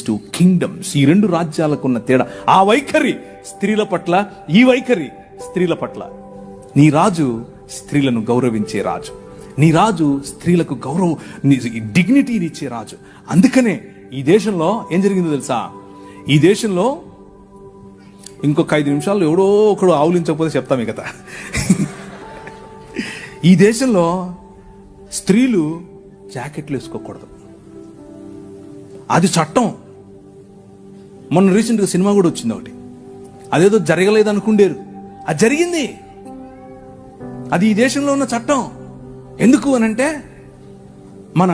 To kingdoms. ఈ రెండు రాజ్యాలకున్న తేడా ఆ వైఖరి స్త్రీల పట్ల, ఈ వైఖరి స్త్రీల పట్ల. నీ రాజు స్త్రీలను గౌరవించే రాజు, నీ రాజు స్త్రీలకు గౌరవం, డిగ్నిటీని ఇచ్చే రాజు. అందుకనే ఈ దేశంలో ఏం జరిగిందో తెలుసా? ఈ దేశంలో ఇంకొక 5 నిమిషాల్లో ఎవడో ఒకడు ఆవులించకపోతే చెప్తాం ఈ కథ. ఈ దేశంలో స్త్రీలు జాకెట్లు వేసుకోకూడదు, అది చట్టం. మొన్న రీసెంట్గా సినిమా కూడా వచ్చింది ఒకటి, అదేదో జరగలేదు అనుకుండేరు, అది జరిగింది. అది ఈ దేశంలో ఉన్న చట్టం. ఎందుకు అనంటే మన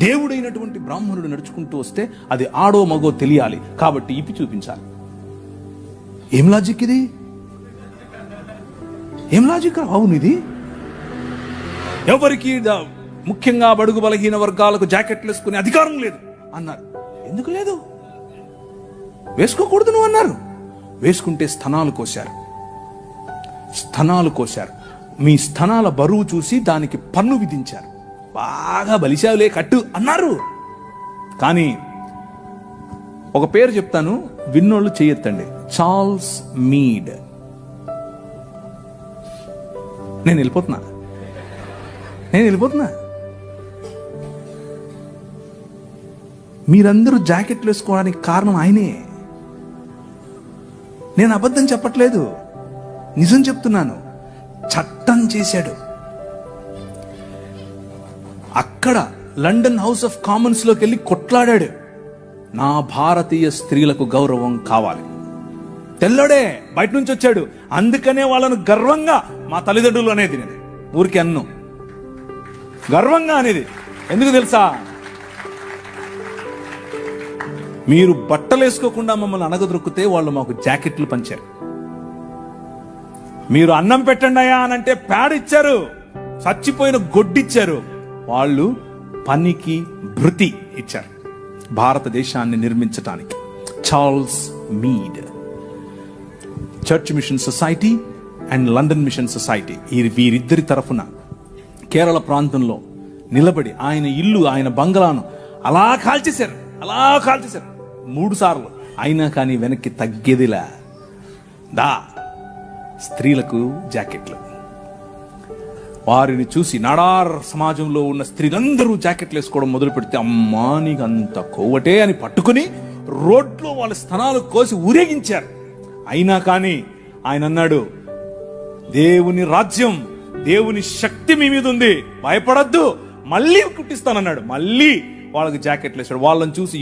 దేవుడైనటువంటి బ్రాహ్మణుడు నడుచుకుంటూ వస్తే అది ఆడో మగో తెలియాలి కాబట్టి ఇప్పి చూపించాలి. ఏం లాజిక్ ఇది? ఏం లాజిక్? అవును, ఇది ఎవరికి ముఖ్యంగా బడుగు బలహీన వర్గాలకు జాకెట్లు వేసుకునే అధికారం లేదు అన్నారు. ఎందుకు లేదు? వేసుకోకూడదు నువ్వు అన్నారు. వేసుకుంటే స్తనాలు కోశారు. మీ స్తనాల బరువు చూసి దానికి పన్ను విధించారు. బాగా బలిశావులే కట్టు అన్నారు. కానీ ఒక పేరు చెప్తాను, విన్నోళ్ళు చేయొద్దండి. Charles Mead. నేను వెళ్ళిపోతున్నా. మీరందరూ జాకెట్లు వేసుకోవడానికి కారణం ఆయనే. నేను అబద్ధం చెప్పట్లేదు, నిజం చెప్తున్నాను. చట్టం చేశాడు. అక్కడ లండన్ హౌస్ ఆఫ్ కామన్స్ లోకి వెళ్ళి కొట్లాడాడు. నా భారతీయ స్త్రీలకు గౌరవం కావాలి. తెల్లోడే బయట నుంచి వచ్చాడు. అందుకనే వాళ్ళను గర్వంగా మా తల్లిదండ్రులు అనేది, నేను ఊరికి అన్ను గర్వంగా అనేది. ఎందుకు తెలుసా? మీరు బట్టలు వేసుకోకుండా మమ్మల్ని అనగదొరికితే వాళ్ళు మాకు జాకెట్లు పంచారు. మీరు అన్నం పెట్టండి అయ్యా అనంటే ప్యాడ్ ఇచ్చారు, చచ్చిపోయిన గొడ్డిచ్చారు. వాళ్ళు పనికి భృతి ఇచ్చారు భారతదేశాన్ని నిర్మించటానికి. Charles Mead, church mission society and London mission society, వీరిద్దరి తరఫున కేరళ ప్రాంతంలో నిలబడి ఆయన ఇల్లు, ఆయన బంగ్లాను అలా కాల్చేశారు 3 సార్లు. అయినా కానీ వెనక్కి తగ్గేదిలా. స్త్రీలకు జాకెట్లు. వారిని చూసి నాడార్ సమాజంలో ఉన్న స్త్రీలందరూ జాకెట్లు వేసుకోవడం మొదలు పెడితే, అమ్మా నీకు అంత కొవ్వటే అని పట్టుకుని రోడ్లో వాళ్ళ స్తనాలు కోసి ఊరేగించారు. అయినా కానీ ఆయన అన్నాడు, దేవుని రాజ్యం, దేవుని శక్తి మీ మీద ఉంది, భయపడద్దు, మళ్ళీ కుట్టిస్తానన్నాడు. మళ్ళీ వాళ్ళకి జాకెట్లు వేసాడు. వాళ్ళని చూసి